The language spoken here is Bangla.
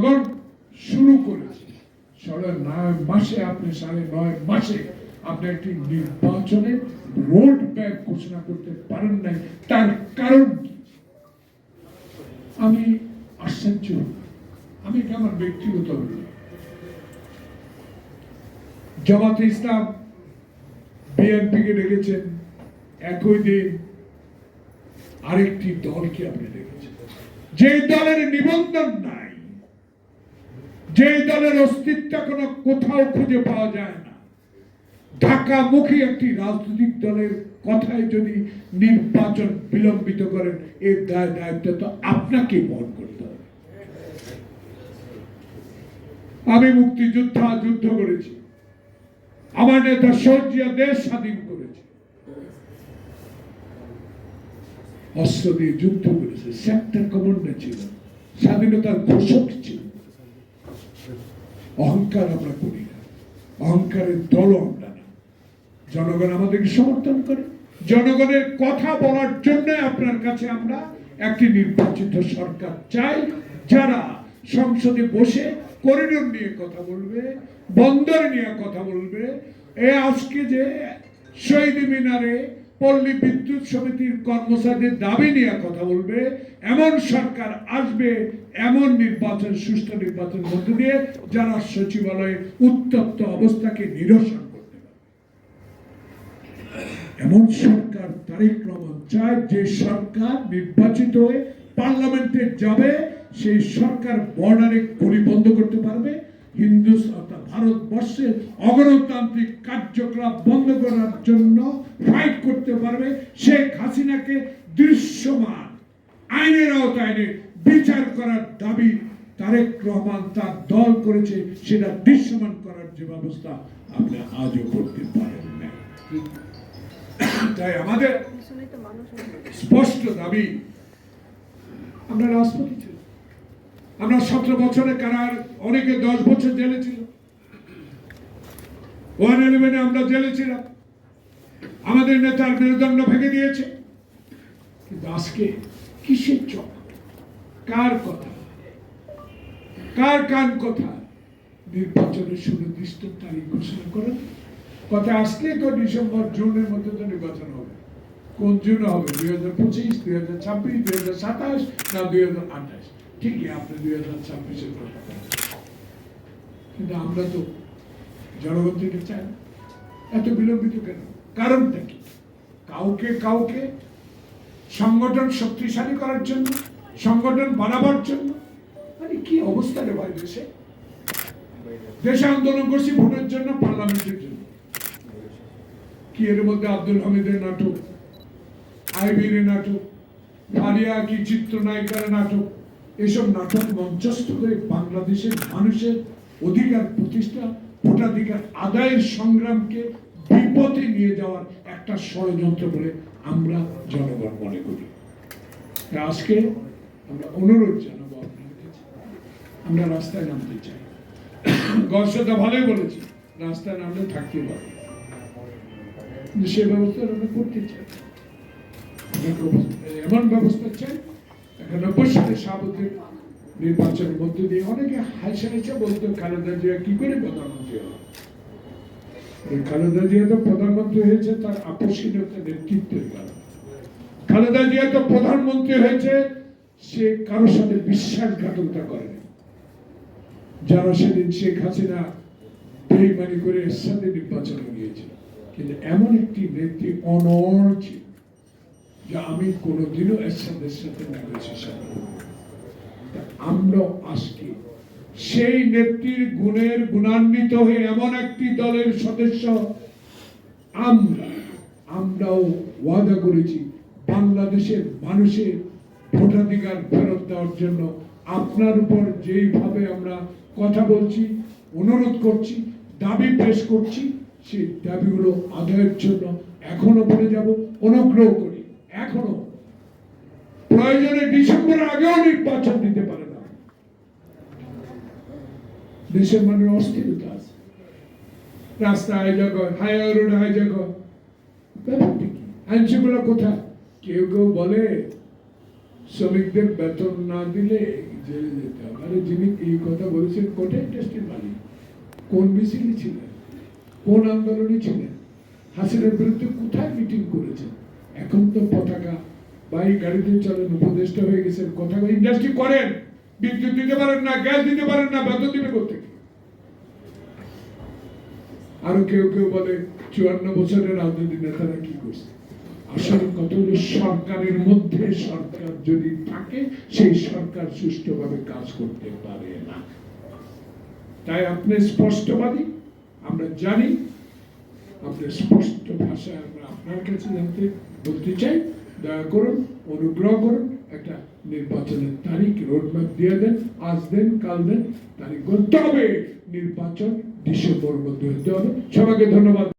জনগণ শুরু করেছে 9.5 মাসে, আপনি 9.5 মাসে আপনি একটি নির্বাচনের রোড ম্যাপ ঘোষণা করতে পারেন নাই। তার কারণ কি? আমি আশ্চর্য। আমি এটা আমার ব্যক্তিগত জামাতে ইসলাম বিএনপিকে ডেকেছেন, একই দিন আরেকটি দলকে আপনি ডেকেছেন, যে দলের নিবন্ধন নাই, যে দলের অস্তিত্ব কোনো কোথাও খুঁজে পাওয়া যায় না। ঢাকামুখী একটি রাজনৈতিক দলের কথায় যদি নির্বাচন বিলম্বিত করেন, এর দায়িত্ব তো আপনাকে বহন করতে হবে। আমি মুক্তিযোদ্ধা, যুদ্ধ করেছি, আমার নেতা শহীদ জিয়া দেশ স্বাধীন করেছে, অস্ত্র দিয়ে যুদ্ধ করেছে, সেক্টর কমান্ডার ছিল, স্বাধীনতার ঘোষক ছিল। অহংকার আমরা করি না, অহংকারের দলও আমরা না। জনগণ আমাদেরকে সমর্থন করে, জনগণের কথা বলার জন্য আপনার কাছে আমরা একটি নির্বাচিত সরকার চাই, যারা সংসদে বসে করিডোর নিয়ে কথা বলবে, বন্দর নিয়ে কথা বলবে। আজকে যে শহীদ মিনারে পল্লী বিদ্যুৎ সমিতির কর্মচারীদের দাবি নিয়ে কথা বলবে, এমন সরকার আসবে, এমন নির্বাচন, সুষ্ঠু নির্বাচনের মধ্য দিয়ে যারা সচিবালয়ের উত্তপ্ত অবস্থাকে নিরসন করতে পারে। এমন সরকার তারেক রহমান চায়, যে সরকার নির্বাচিত হয়ে পার্লামেন্টে যাবে, সেই সরকার বর্ডারে গুলি বন্ধ করতে পারবে, ভারতবর্ষের অগণতান্ত্রিক কার্যকলাপ বন্ধ করার জন্য ফাইট করতে পারবে। শেখ হাসিনাকে দৃশ্যমান আইনের আওতায় বিচার করার দাবি তারেক রহমান তার দল করেছে, সেটা দৃশ্যমান করার যে ব্যবস্থা আপনি আজও করতে পারেন না। তাই আমাদের স্পষ্ট দাবি, আমরা রাজপথে ছিল, আমরা 17 বছরে কারার, অনেকে 10 বছর জেলে ছিল, 111 আমরা জেলে ছিলাম, আমাদের নেতার মেরুদণ্ড ভেঙে দিয়েছে। কিন্তু আজকে কিসের চক, কার কথা, কার কান কথা? নির্বাচনের সুনির্দিষ্ট তারিখ ঘোষণা করেন। কথা আসলে তো ডিসেম্বর জুনের মধ্যে তো নির্বাচন হবে। কোন জুনে হবে? 2025, 2026, 2027 না 2028? ঠিকই, আপনি 2026-এর কথা। কিন্তু আমরা তো জনগণ থেকে চাই না। এত বিলম্বিত কেন? কারণটা কি? কাউকে সংগঠন শক্তিশালী করার জন্য, সংগঠন বাড়াবার জন্য? মানে কি অবস্থা রে ভাই দেশে আন্দোলন করছি ভোটের জন্য, পার্লামেন্টের জন্য। কি এর মধ্যে আব্দুল হামিদের নাটক, আইবির নাটক, ফারিয়া কি চিত্রনায়িকার নাটক, এসব নাটক মঞ্চস্থ করে বাংলাদেশের মানুষের অধিকার প্রতিষ্ঠা, ভোটাধিকার আদায়ের সংগ্রামকে বিপথে নিয়ে যাওয়ার একটা ষড়যন্ত্র বলে আমরা জনগণ মনে করি। আজকে আমরা অনুরোধ জানাবো আপনার কাছে, আমরা রাস্তায় নামতে চাই। গর্ষতা ভালোই বলেছি, রাস্তায় নামলে থাকতে পারে, কিন্তু সে ব্যবস্থা আমরা করতে চাই। এমন ব্যবস্থা চাই, 91 সালে শাহাবুদ্দিন নির্বাচনের মধ্য দিয়ে অনেকে হাসা বলতো, খালেদা জিয়া কি করে প্রধানমন্ত্রী হল? খালেদা জিয়া তো প্রধানমন্ত্রী হয়েছে তার আপসহীনতা নেতৃত্বের কারণে। খালেদা জিয়া তো প্রধানমন্ত্রী হয়েছে, সে কারোর সাথে বিশ্বাসঘাতকতা করেনি। যারা সেদিন শেখ হাসিনা বেইমানি করে এর সাথে নির্বাচনে গিয়েছিল, কিন্তু এমন একটি নেত্রী অনড় ছিল, যা আমি কোনোদিনও এরশাদের সাথে নেগোসিয়েশন করব। আমরাও আজকে সেই নেত্রীর গুণের গুণান্বিত হয়ে এমন একটি দলের সদস্য, আমরাও ওয়াদা করেছি বাংলাদেশের মানুষের ভোটাধিকার ফেরত দেওয়ার জন্য। আপনার উপর যেইভাবে আমরা কথা বলছি, অনুরোধ করছি, দাবি পেশ করছি, সেই দাবিগুলো আদায়ের জন্য এখনো বলে যাব, অনুগ্রহ করি এখনো প্রয়োজনে ডিসেম্বরের আগেও নির্বাচন দিতে পারে না। দেশের মানুষ অস্থিরতা আছে, রাস্তা হাইজাক হয়, হাইওয়ে রোড হাইজাক হয়, ব্যাপারটা কি? আইন শৃঙ্খলা কোথায়? কেউ বলে শ্রমিকদের বেতন না দিলে জেলে যেতে হবে। আরে যিনি এই কথা বলেছেন কোটা ইন্ডাস্ট্রির মালিক, কোন মিছিলে ছিলেন, কোন আন্দোলনে ছিলেন, হাসিনার বিরুদ্ধে কোথায় মিটিং করেছেন? এখন তো পতাকা বা এই গাড়িতে চলেন, উপদেষ্টা হয়ে গেছেন, কথা ইন্ডাস্ট্রি করেন, বিদ্যুৎ দিতে পারেন না, গ্যাস দিতে পারেন না, বেতন দিবে কোথেকে? আরো কেউ কেউ বলে 54 বছরের রাজনৈতিক নেতারা কি করছে। আসলে কত হলো, সরকারের মধ্যে সরকার যদি থাকে, সেই সরকার সুষ্ঠুভাবে কাজ করতে পারে না। তাই আপনি স্পষ্টবাদী, আমরা জানি, আপনি স্পষ্ট ভাষায় আমরা আপনার কাছে জানতে বলতে চাই, দয়া করুন, অনুগ্রহ করুন, একটা নির্বাচনের তারিখ রোডম্যাপ দিয়ে দেন, আজ দেন, কাল দেন, তারিখ বলতে হবে। নির্বাচন ডিসেম্বর মধ্যে হতে হবে। সবাইকে ধন্যবাদ।